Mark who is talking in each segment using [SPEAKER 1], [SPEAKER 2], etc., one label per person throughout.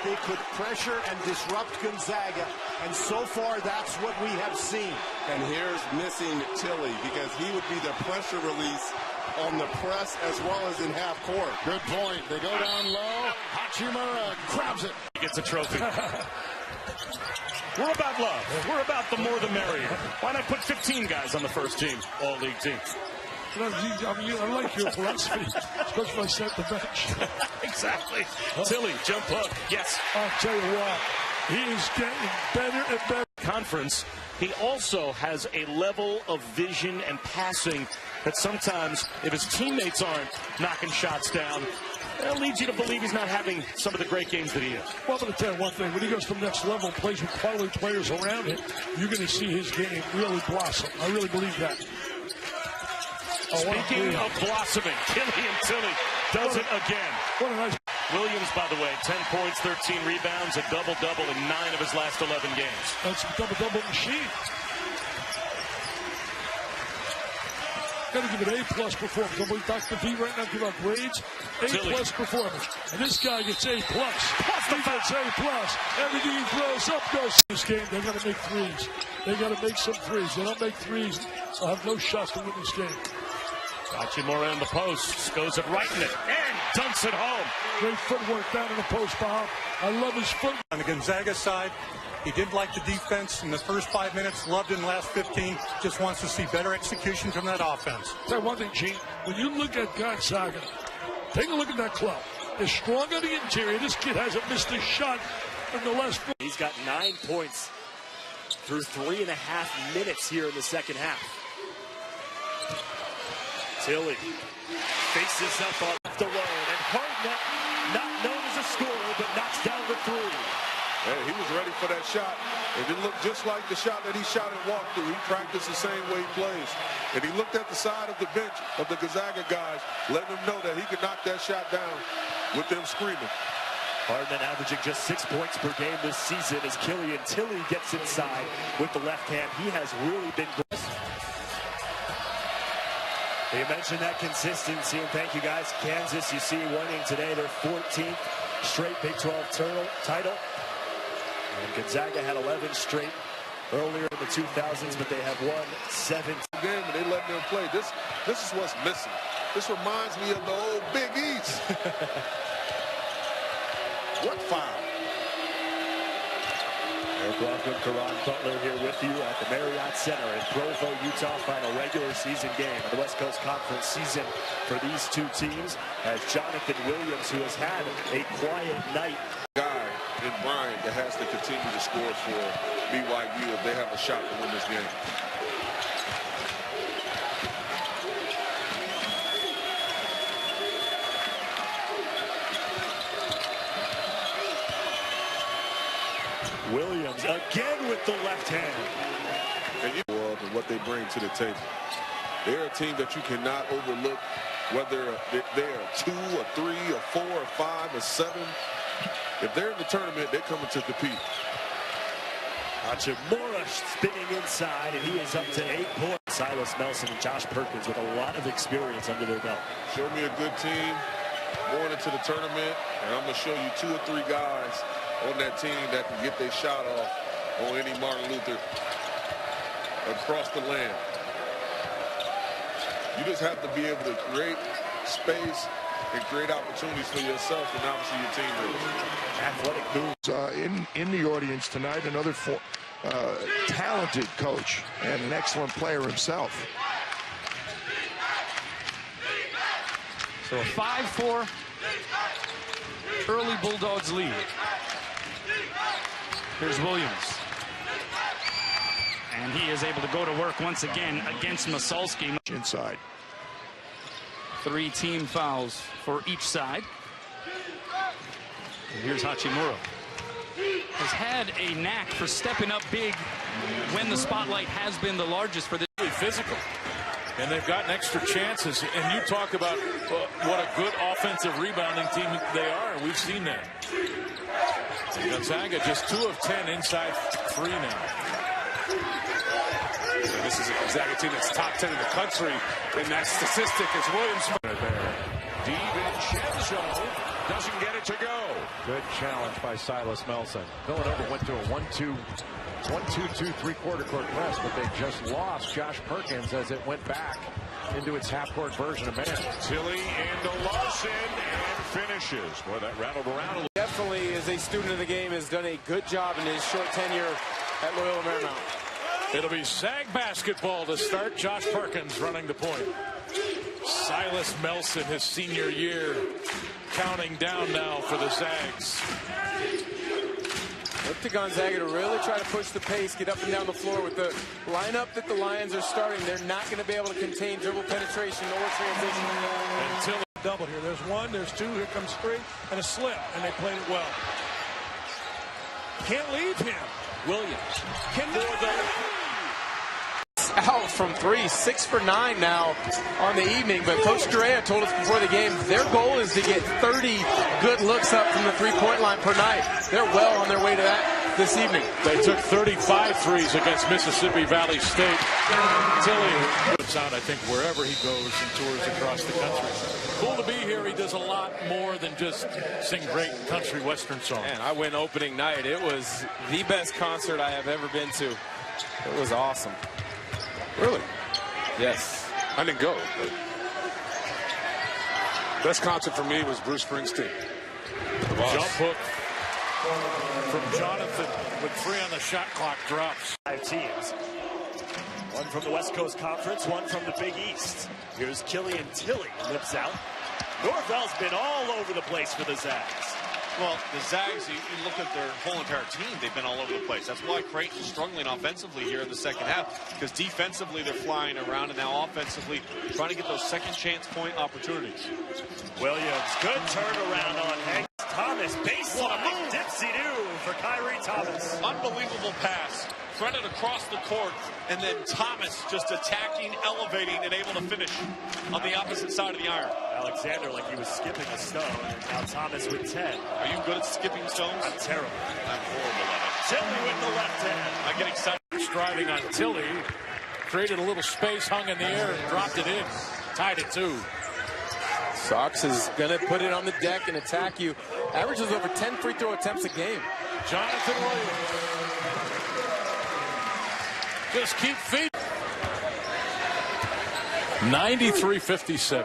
[SPEAKER 1] They could pressure and disrupt Gonzaga, and so far that's what we have seen.
[SPEAKER 2] And here's missing Tilly because he would be the pressure release on the press as well as in half court.
[SPEAKER 3] Good point. They go down low. Hachimura grabs it.
[SPEAKER 4] He gets a trophy. We're about love. We're about the more the merrier. Why not put 15 guys on the first team, all-league team?
[SPEAKER 5] I like your philosophy, especially if I set the bench.
[SPEAKER 4] Exactly. Tilly, jump hook. Yes.
[SPEAKER 5] I'll tell you what, he is getting better and better.
[SPEAKER 4] Conference, he also has a level of vision and passing that sometimes, if his teammates aren't knocking shots down, it leads you to believe he's not having some of the great games that he is.
[SPEAKER 5] Well, I'm going to tell you one thing. When he goes to the next level and plays with quality players around him, you're going to see his game really blossom. I really believe that.
[SPEAKER 4] Speaking of blossoming, Killian Tilly does it again.
[SPEAKER 5] What a nice...
[SPEAKER 4] Williams, by the way, 10 points, 13 rebounds, a double-double in 9 of his last 11 games.
[SPEAKER 5] That's a double-double machine. Got to give it A-plus performance. Don't believe Dr. V right now give out grades. A-plus performance. And this guy gets A-plus. He gets A-plus. Everything he throws up goes. This game, they got to make threes. They got to make some threes. They don't make threes, they'll have no shots to win this game.
[SPEAKER 4] Hachimura in the post, goes it right in it, and dunks it home.
[SPEAKER 5] Great footwork down in the post, Bob. I love his foot.
[SPEAKER 6] On the Gonzaga side, he didn't like the defense in the first 5 minutes, loved it in the last 15, just wants to see better execution from that offense.
[SPEAKER 5] Tell you one thing, Gene, when you look at Gonzaga, take a look at that club. They're strong on the interior. This kid hasn't missed a shot in the last 4.
[SPEAKER 7] He's got 9 points through 3.5 minutes here in the second half. Tilly faces up on left alone, and Hartnett, not known as a scorer, but knocks down the 3.
[SPEAKER 8] Hey, he was ready for that shot. It didn't look just like the shot that he shot and walked through. He practiced the same way he plays. And he looked at the side of the bench of the Gonzaga guys, letting them know that he could knock that shot down with them screaming.
[SPEAKER 7] Hartnett averaging just 6 points per game this season as Killian Tilly gets inside with the left hand. He has really been good. You mentioned that consistency, and thank you guys. Kansas, you see, winning today their 14th straight Big 12 title. And Gonzaga had 11 straight earlier in the 2000s, but they have won 7.
[SPEAKER 8] Game and they let them play. This is what's missing. This reminds me of the old Big East. What foul?
[SPEAKER 7] Eric Rothman, Karan Butler here with you at the Marriott Center in Provo, Utah. Final regular season game of the West Coast Conference season for these two teams, as Jonathan Williams, who has had a quiet night.
[SPEAKER 8] Guy in Bryant that has to continue to score for BYU if they have a shot to win this game.
[SPEAKER 7] Williams again with the left hand.
[SPEAKER 8] And what they bring to the table. They're a team that you cannot overlook, whether they're 2 or 3 or 4 or 5 or 7. If they're in the tournament, they're coming to compete.
[SPEAKER 7] Hachimura spinning inside, and he is up to 8 points. Silas Nelson and Josh Perkins with a lot of experience under their belt.
[SPEAKER 8] Show me a good team going into the tournament, and I'm going to show you 2 or 3 guys on that team that can get their shot off on any Martin Luther across the land. You just have to be able to create space and create opportunities for yourself and obviously your teammates.
[SPEAKER 7] Athletic moves.
[SPEAKER 3] In the audience tonight, another talented coach and an excellent player himself.
[SPEAKER 9] So a 5-4 early Bulldogs lead. Here's Williams. And he is able to go to work once again against Masalski.
[SPEAKER 3] Inside.
[SPEAKER 9] 3 team fouls for each side. And here's Hachimura. Has had a knack for stepping up big when the spotlight has been the largest for this.
[SPEAKER 10] Physical. And they've gotten extra chances. And you talk about what a good offensive rebounding team they are. We've seen that. Gonzaga just 2 of 10 inside 3 now.
[SPEAKER 11] And this is a Gonzaga team that's top 10 in the country in that statistic as Williams.
[SPEAKER 3] Deep in
[SPEAKER 12] Show doesn't get it to go.
[SPEAKER 13] Good challenge by Silas Melson. Villanova went to a 1-2-2 three-quarter court press, but they just lost Josh Perkins as it went back into its half-court version of man.
[SPEAKER 12] Tilly into Larson and finishes. Boy, that rattled around a little.
[SPEAKER 14] Definitely, as a student of the game, has done a good job in his short tenure at Loyola Marymount.
[SPEAKER 10] It'll be Zag basketball to start. Josh Perkins running the point. Silas Melson, his senior year, counting down now for the Zags.
[SPEAKER 14] Look to Gonzaga to really try to push the pace, get up and down the floor with the lineup that the Lions are starting. They're not going to be able to contain dribble penetration or transition.
[SPEAKER 10] Until
[SPEAKER 5] double here. There's one, there's two, here comes three, and a slip, and they played it well. Can't leave him.
[SPEAKER 10] Williams.
[SPEAKER 14] Out from three, 6 for 9 now on the evening. But Coach Correa told us before the game their goal is to get 30 good looks up from the three-point line per night. They're well on their way to that this evening.
[SPEAKER 10] They took 35 threes against Mississippi Valley State. Tilly puts out, I think, wherever he goes and tours across the country. Cool to be here. He does a lot more than just sing great country western songs.
[SPEAKER 14] Man, I went opening night. It was the best concert I have ever been to. It was awesome.
[SPEAKER 8] Really?
[SPEAKER 14] Yes.
[SPEAKER 8] I didn't go. But best concert for me was Bruce Springsteen.
[SPEAKER 10] Jump hook from Jonathan with 3 on the shot clock drops.
[SPEAKER 7] 5 teams. One from the West Coast Conference, one from the Big East. Here's Killian Tilly, lips out. Norvell's been all over the place for the Zags.
[SPEAKER 15] Well, the Zags, you look at their whole entire team, they've been all over the place. That's why Creighton's struggling offensively here in the second half, because defensively they're flying around, and now offensively trying to get those second chance point opportunities.
[SPEAKER 7] Williams, good turnaround on Hank Thomas. Baseline, dipsy-doo for Kyrie Thomas.
[SPEAKER 15] Unbelievable pass, threaded across the court, and then Thomas just attacking, elevating, and able to finish on the opposite side of the iron.
[SPEAKER 7] Alexander like he was skipping a stone, and now Thomas with 10.
[SPEAKER 15] Are you good at skipping stones?
[SPEAKER 7] I'm terrible.
[SPEAKER 15] I'm horrible at it.
[SPEAKER 7] Tilly with the left hand.
[SPEAKER 15] I get excited.
[SPEAKER 10] Striding on Tilly, created a little space, hung in the air, and dropped it in. Tied it 2.
[SPEAKER 14] Sox is going to put it on the deck and attack you. Averages over 10 free throw attempts a game.
[SPEAKER 10] Jonathan Williams. Just keep feeding. 93-57.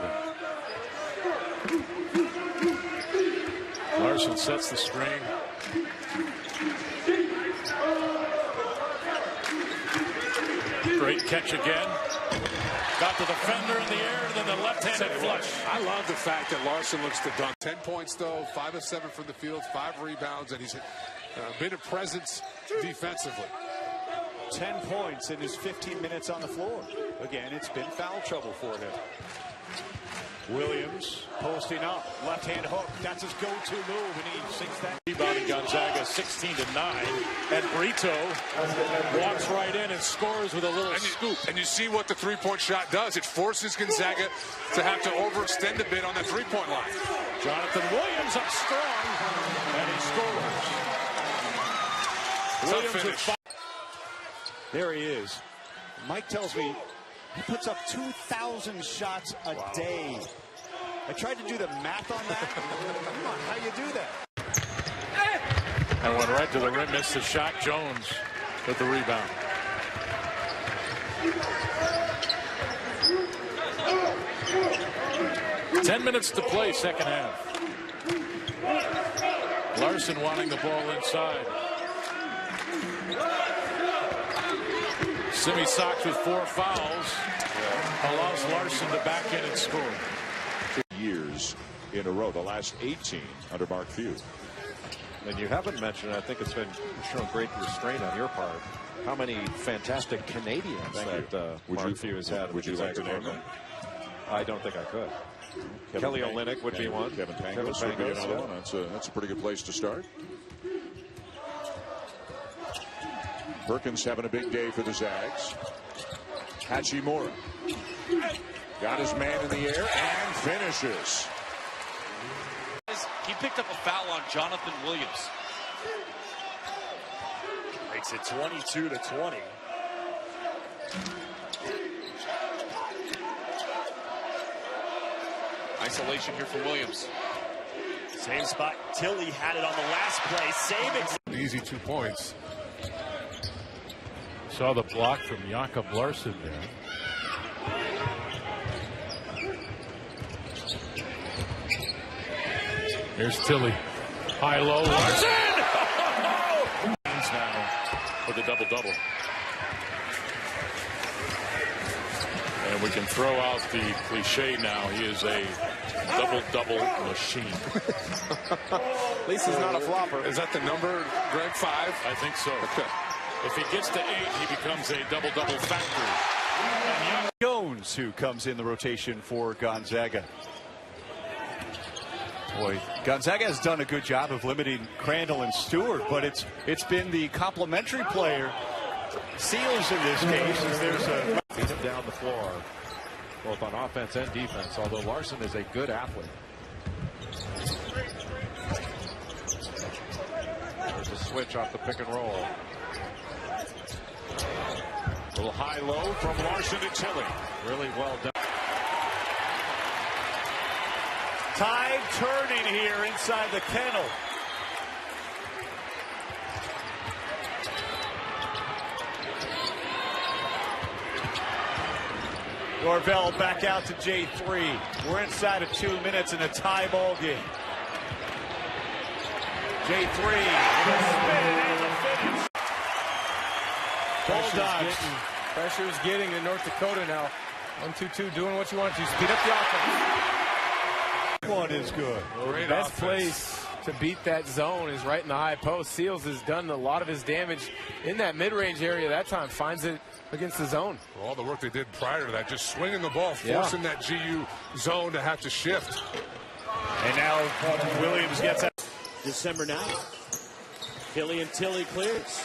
[SPEAKER 10] Larson sets the screen. Great catch again. Got the defender in the air, and then the left-handed flush.
[SPEAKER 8] I love the fact that Larson looks to dunk. 10 points, though, 5 of 7 from the field, 5 rebounds, and he's been a presence defensively.
[SPEAKER 1] 10 points in his 15 minutes on the floor. Again, it's been foul trouble for him. Williams posting up, left-hand hook. That's his go-to move, and he sinks that.
[SPEAKER 10] Rebounding Gonzaga 16-9, and Brito walks right in and scores with a little scoop.
[SPEAKER 8] And you see what the three-point shot does. It forces Gonzaga to have to overextend a bit on that three-point line.
[SPEAKER 10] Jonathan Williams up strong, and he scores. Williams with 5.
[SPEAKER 1] There he is. Mike tells me he puts up 2,000 shots a day. I tried to do the math on that. Come on, how you do that?
[SPEAKER 10] And went right to the rim, missed the shot. Jones with the rebound. Ten minutes to play, second half. Larson wanting the ball inside. Simi Sox with 4 fouls allows Larson to back in and score.
[SPEAKER 12] Years in a row, the last 18 under Mark Few.
[SPEAKER 13] And you haven't mentioned, I think it's been shown great restraint on your part, how many fantastic Canadians that Mark Few has had.
[SPEAKER 12] Would you like to name them?
[SPEAKER 13] I don't think I could. Kelly Olynyk would be one.
[SPEAKER 12] Kevin Pangos would be another one. That's a pretty good place to start. Perkins having a big day for the Zags. Hachimura got his man in the air and finishes.
[SPEAKER 15] He picked up a foul on Jonathan Williams.
[SPEAKER 7] Makes it 22-20.
[SPEAKER 15] Isolation here for Williams.
[SPEAKER 7] Same spot. Tilly had it on the last play. Same
[SPEAKER 10] Easy 2 points. Saw the block from Jakob Larson there. Here's Tilly. High-low. Larson! Now for the double-double. And we can throw out the cliche now. He is a double-double machine.
[SPEAKER 14] At least he's not a flopper.
[SPEAKER 8] Is that the number, Greg? 5?
[SPEAKER 10] I think so.
[SPEAKER 8] Okay.
[SPEAKER 10] If he gets to 8, he becomes a double-double factory.
[SPEAKER 1] Jones, who comes in the rotation for Gonzaga. Boy, Gonzaga has done a good job of limiting Crandall and Stewart, but it's been the complementary player, Seals in this case, as there's a...
[SPEAKER 13] Feed him down the floor, both on offense and defense, although Larson is a good athlete. There's a switch off the pick and roll.
[SPEAKER 12] A little high-low from Larson to Tilly.
[SPEAKER 13] Really well done.
[SPEAKER 1] Tide turning here inside the kennel. Norvell back out to J3. We're inside of 2 minutes in a tie ball game. J3 with a spin and a finish. Bulldogs.
[SPEAKER 14] Pressure's getting to North Dakota now. 1-2-2 doing what you want to. Speed up the offense.
[SPEAKER 1] One is good.
[SPEAKER 14] The best place to beat that zone is right in the high post. Seals has done a lot of his damage in that mid-range area that time. Finds it against the zone.
[SPEAKER 8] Well, all the work they did prior to that, just swinging the ball, forcing that GU zone to have to shift.
[SPEAKER 1] And now Williams gets out.
[SPEAKER 7] December 9th. Tilly and Tilly clears.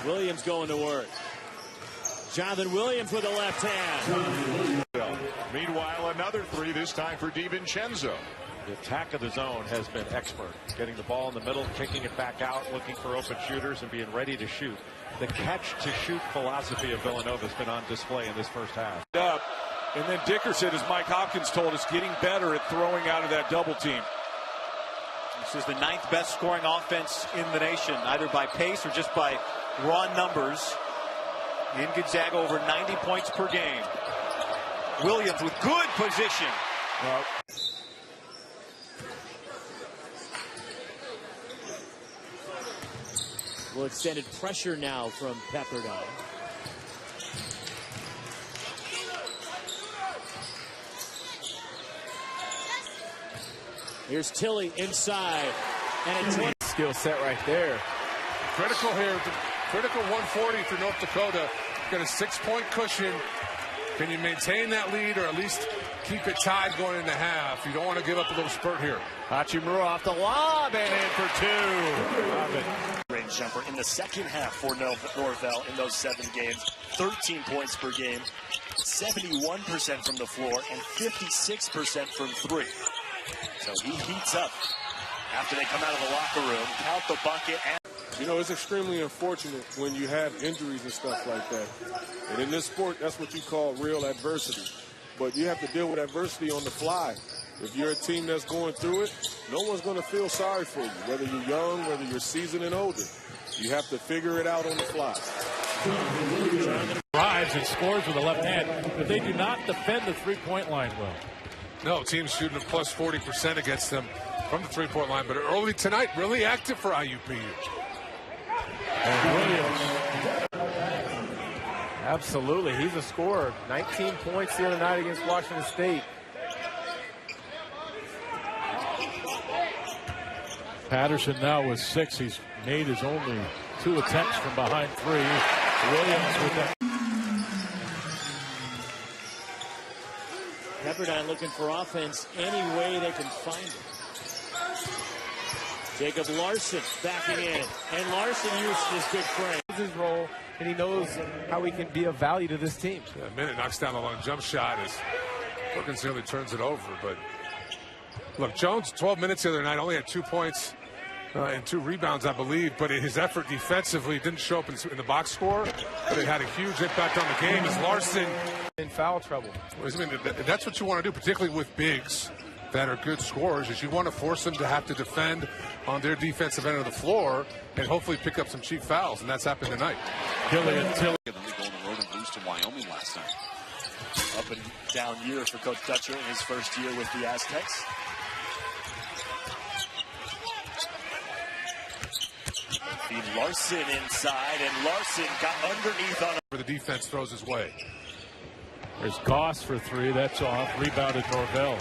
[SPEAKER 7] Williams going to work. Jonathan Williams with a left hand.
[SPEAKER 12] Meanwhile, another 3, this time for DiVincenzo.
[SPEAKER 13] The attack of the zone has been expert. Getting the ball in the middle, kicking it back out, looking for open shooters, and being ready to shoot. The catch-to-shoot philosophy of Villanova has been on display in this first half.
[SPEAKER 10] And then Dickerson, as Mike Hopkins told us, getting better at throwing out of that double team.
[SPEAKER 1] This is the 9th best scoring offense in the nation, either by pace or just by raw numbers. In Gonzaga, over 90 points per game. Williams with good position.
[SPEAKER 14] Well,
[SPEAKER 7] Well, extended pressure now from Pepperdine. Here's Tilly inside. And it's one
[SPEAKER 14] skill set right there.
[SPEAKER 8] Critical here, critical 140 for North Dakota. Got a 6-point cushion. Can you maintain that lead or at least keep it tied going into half? You don't want to give up a little spurt here.
[SPEAKER 1] Hachimura off the lob and in for 2.
[SPEAKER 7] Range jumper in the second half for Norvell in those 7 games. 13 points per game, 71% from the floor, and 56% from 3. So he heats up after they come out of the locker room, count the bucket.
[SPEAKER 8] You know, it's extremely unfortunate when you have injuries and stuff like that. And in this sport, that's what you call real adversity. But you have to deal with adversity on the fly. If you're a team that's going through it, no one's going to feel sorry for you, whether you're young, whether you're seasoned and older. You have to figure it out on the fly.
[SPEAKER 10] Drives and scores with a left hand, but they do not defend the three-point line well.
[SPEAKER 8] No, teams shooting a plus 40% against them from the three-point line, but early tonight, really active for IUPU.
[SPEAKER 10] And Williams.
[SPEAKER 14] Absolutely, he's a scorer. 19 points the other night against Washington State.
[SPEAKER 10] Patterson now with 6. He's made his only 2 attempts from behind 3. Williams with that.
[SPEAKER 7] Pepperdine looking for offense any way they can find it. Jacob Larson backing in, and Larson used his good frame.
[SPEAKER 14] His role, and he knows how he can be of value to this team.
[SPEAKER 8] Yeah, a minute knocks down the long jump shot as Perkins nearly turns it over. But look, Jones, 12 minutes the other night, only had 2 points
[SPEAKER 11] and 2 rebounds, I believe. But his effort defensively didn't show up in the box score, but it had a huge impact on the game as Larson
[SPEAKER 14] in foul trouble.
[SPEAKER 11] I mean, that's what you want to do, particularly with bigs that are good scorers, is you want to force them to have to defend on their defensive end of the floor and hopefully pick up some cheap fouls, and that's happened tonight.
[SPEAKER 15] Killian Tilly. They go on the road and lose to Wyoming last night.
[SPEAKER 7] Up and down year for Coach Dutcher in his first year with the Aztecs. Feed Larson inside, and Larson got underneath on
[SPEAKER 11] The defense throws his way.
[SPEAKER 10] There's Goss for 3. That's off. Rebounded Norvell.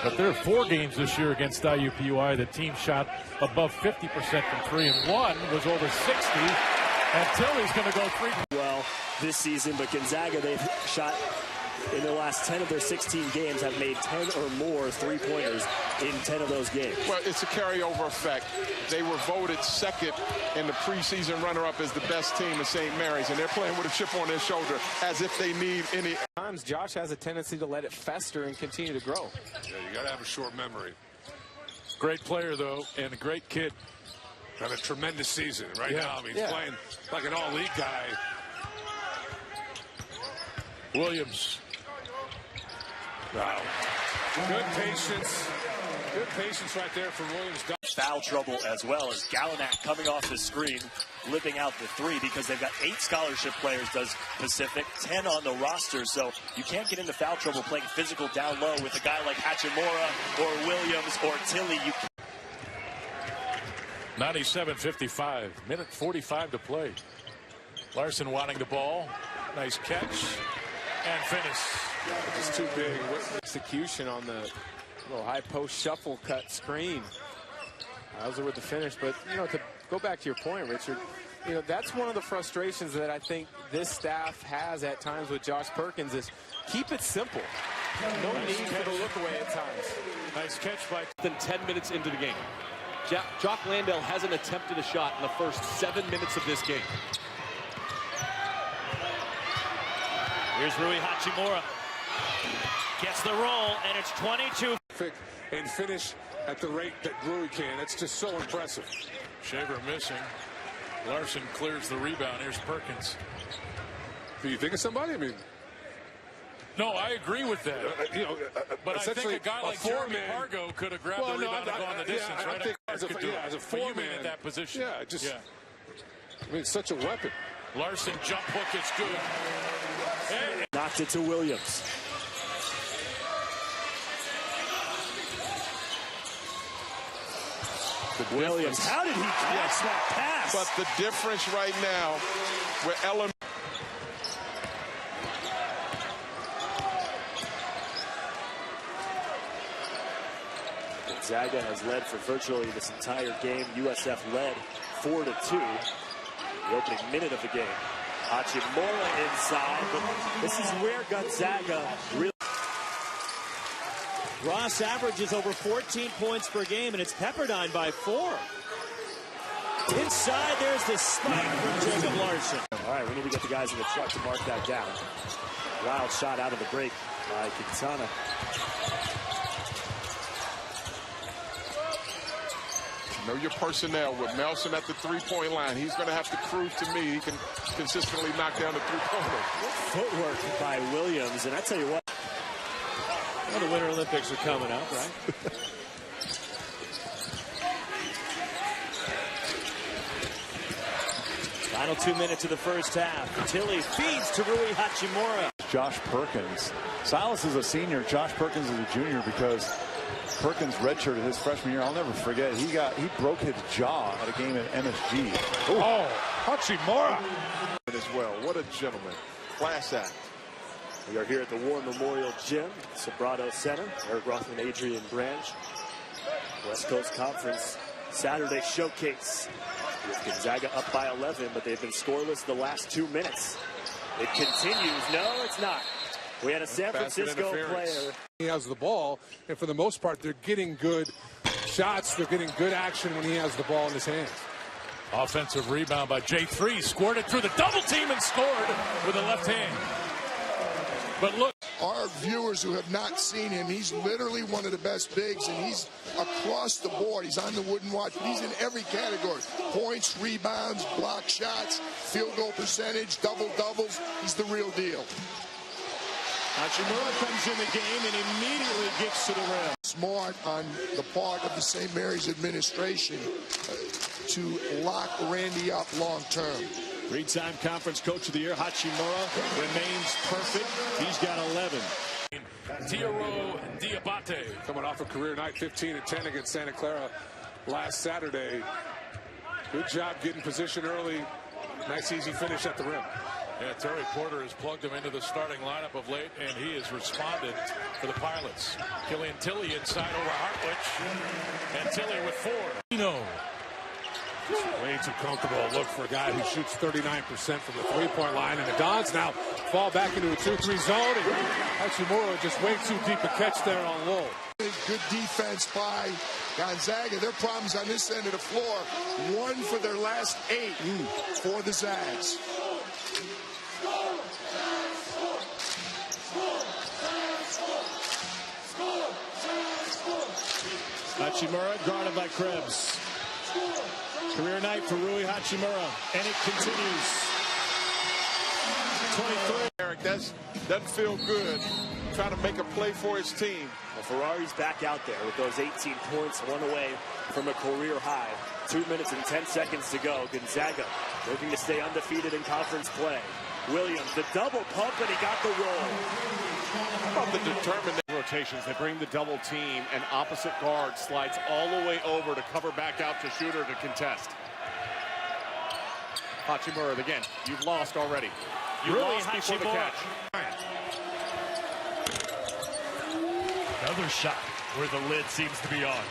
[SPEAKER 10] But there are 4 games this year against IUPUI. The team shot above 50% from 3, and 1 was over 60. And Tilly's going to go 3.
[SPEAKER 7] Well, this season, but Gonzaga, they've shot in the last 10 of their 16 games, have made 10 or more three-pointers in 10 of those games.
[SPEAKER 16] Well, it's a carryover effect. They were voted second in the preseason runner-up as the best team in St. Mary's, and they're playing with a chip on their shoulder as if they need any.
[SPEAKER 14] Sometimes Josh has a tendency to let it fester and continue to grow.
[SPEAKER 11] Yeah, you got to have a short memory.
[SPEAKER 10] Great player, though, and a great kid.
[SPEAKER 11] Had a tremendous season right now. I mean, he's playing like an all-league guy.
[SPEAKER 10] Williams.
[SPEAKER 11] Wow. Good patience. Good patience right there for Williams.
[SPEAKER 7] Foul trouble as well as Gallinak coming off the screen, lipping out the 3 because they've got 8 scholarship players, does Pacific, 10 on the roster. So you can't get into foul trouble playing physical down low with a guy like Hachimura or Williams or Tilly.
[SPEAKER 10] 97-55. Minute 45 to play. Larson wanting the ball. Nice catch. And finish.
[SPEAKER 14] Just too big. Execution on the little high post shuffle cut screen. Hauser with the finish. But, you know, to go back to your point, Richard, you know, that's one of the frustrations that I think this staff has at times with Josh Perkins is keep it simple. No need for the look away at times.
[SPEAKER 10] Nice catch by.
[SPEAKER 17] Than 10 minutes into the game. Jock Landale hasn't attempted a shot in the first 7 minutes of this game.
[SPEAKER 1] Here's Rui Hachimura. Gets the roll, and it's 22.
[SPEAKER 11] And finish at the rate that Rui can. That's just so impressive.
[SPEAKER 10] Shaver missing. Larson clears the rebound. Here's Perkins.
[SPEAKER 11] Do you think of somebody? I mean,
[SPEAKER 10] no, I agree with that. But I think a guy like Jeremy Pargo could have grabbed the rebound and gone the distance, right?
[SPEAKER 11] I think as a four-man
[SPEAKER 10] at that position.
[SPEAKER 11] Yeah, I mean, it's such a weapon.
[SPEAKER 10] Larson jump hook is good.
[SPEAKER 7] And knocked it to Williams. Williams, how did he catch that pass?
[SPEAKER 16] But the difference right now with Ellen.
[SPEAKER 7] Gonzaga has led for virtually this entire game. USF led 4-2. The opening minute of the game. Hachimura inside, but this is where Gonzaga really.
[SPEAKER 1] Ross averages over 14 points per game, and it's Pepperdine by 4. Inside, there's the spike from Jacob Larson.
[SPEAKER 7] All right, we need to get the guys in the truck to mark that down. Wild shot out of the break by Quintana.
[SPEAKER 16] Know your personnel with Nelson at the three-point line. He's going to have to prove to me he can consistently knock down the three-pointer.
[SPEAKER 7] Footwork by Williams, and I tell you what.
[SPEAKER 1] Well, the Winter Olympics are coming up, right? Final 2 minutes of the first half. Tilly feeds to Rui Hachimura.
[SPEAKER 18] Josh Perkins. Silas is a senior. Josh Perkins is a junior because Perkins redshirted his freshman year. I'll never forget. He broke his jaw at a game at MSG.
[SPEAKER 11] Ooh. Oh, Hachimura.
[SPEAKER 16] As well. What a gentleman. Class act.
[SPEAKER 7] We are here at the War Memorial Gym, Sobrato Center. Eric Rothman, Adrian Branch. West Coast Conference Saturday Showcase. With Gonzaga up by 11, but they've been scoreless the last 2 minutes. It continues. No, it's not. We had a San Francisco player.
[SPEAKER 11] He has the ball, and for the most part, they're getting good shots. They're getting good action when he has the ball in his hands.
[SPEAKER 10] Offensive rebound by J3. Scored it through the double team and scored with the left hand. But look.
[SPEAKER 3] our viewers who have not seen him, he's literally one of the best bigs, and he's across the board. He's on the wooden watch, but he's in every category. Points, rebounds, block shots, field goal percentage, double-doubles. He's the real deal.
[SPEAKER 4] Hachimura comes in the game and immediately gets to the rim.
[SPEAKER 3] Smart on the part of the St. Mary's administration to lock Randy up long term.
[SPEAKER 4] Three-time conference coach of the year, Hachimura remains perfect. He's got 11.
[SPEAKER 10] Tiaro Diabate
[SPEAKER 11] coming off a career night, 15 and 10 against Santa Clara last Saturday. Good job getting position early. Nice easy finish at the rim.
[SPEAKER 10] Yeah, Terry Porter has plugged him into the starting lineup of late, and he has responded for the Pilots. Killian Tilly inside over Hartwich, and Tilly with 4.
[SPEAKER 11] Way too comfortable look for a guy who shoots 39% from the three-point line, and the Dons now fall back into a 2-3 zone, and Hachimura just way too deep a catch there on low.
[SPEAKER 3] Good defense by Gonzaga. Their problems on this end of the floor. 1 for their last 8 for the Zags.
[SPEAKER 4] Hachimura guarded by Krebs. Career night for Rui Hachimura, and it continues. 23.
[SPEAKER 16] Eric, that doesn't feel good. Trying to make a play for his team.
[SPEAKER 7] Well, Ferrari's back out there with those 18 points, 1 away from a career high. 2 minutes and 10 seconds to go. Gonzaga looking to stay undefeated in conference play. Williams, the double pump, and he got the roll.
[SPEAKER 15] How about the determined rotations? They bring the double team, and opposite guard slides all the way over to cover back out to shooter to contest. Hachimura again. You've lost already. You lost before the catch.
[SPEAKER 7] Another shot where the lid seems to be on.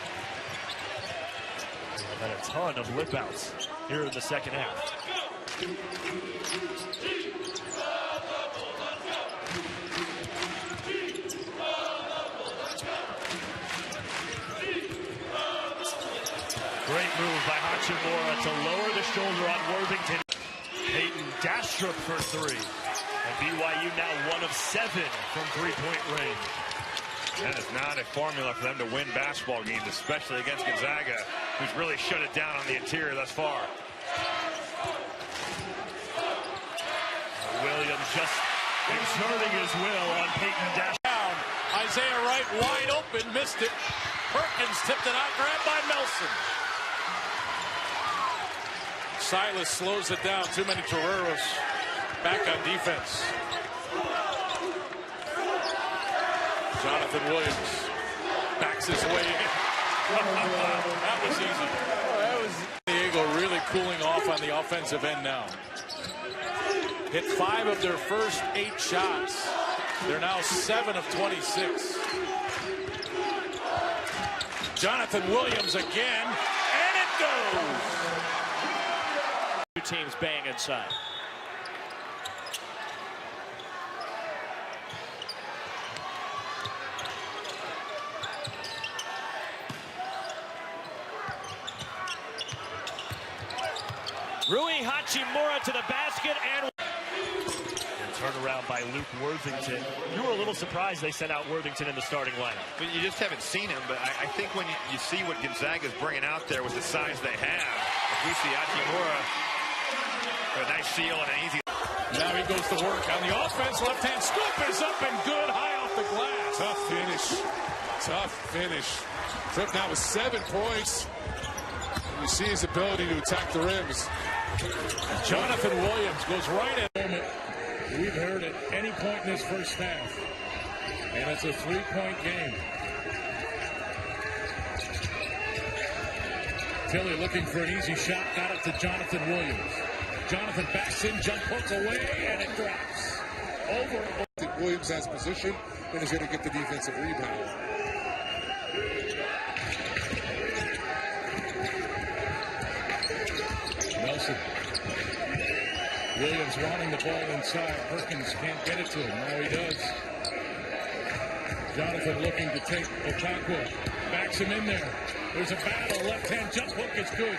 [SPEAKER 7] And a ton of lip outs here in the second half. Great move by Hachimura to lower the shoulder on Worthington. Peyton Dastrup for 3. And BYU now 1 of 7 from three-point range.
[SPEAKER 19] That is not a formula for them to win basketball games, especially against Gonzaga, who's really shut it down on the interior thus far.
[SPEAKER 7] Williams just exerting his will on Peyton Dastrup.
[SPEAKER 10] Isaiah Wright wide open, missed it. Perkins tipped it out, grabbed by Melson. Silas slows it down. Too many Toreros back on defense. Jonathan Williams backs his way in. That was easy. That was Diego really cooling off on the offensive end now. Hit 5 of their first 8 shots. They're now 7 of 26. Jonathan Williams again, and it goes.
[SPEAKER 7] Two teams bang inside. Rui Hachimura to the basket and turnaround by Luke Worthington. You were a little surprised they sent out Worthington in the starting lineup.
[SPEAKER 19] But you just haven't seen him. But I think when you see what Gonzaga's bringing out there with the size they have, if we see Hachimura, a nice steal and an easy.
[SPEAKER 10] Now he goes to work on the offense. Left-hand scoop is up and good, high off the glass.
[SPEAKER 11] Tough finish. Tough finish. Tripp now with 7 points. You see his ability to attack the rims.
[SPEAKER 10] Jonathan Williams goes right in. We've heard at any point in this first half. And it's a 3-point game. Tilly looking for an easy shot. Got it to Jonathan Williams. Jonathan backs in, jump hook away, and it drops. Over.
[SPEAKER 11] Williams has position and is going to get the defensive rebound.
[SPEAKER 10] Nelson. Williams wanting the ball inside. Perkins can't get it to him. Now he does. Jonathan looking to take Otaqua. Backs him in there. There's a battle. Left-hand jump hook is good.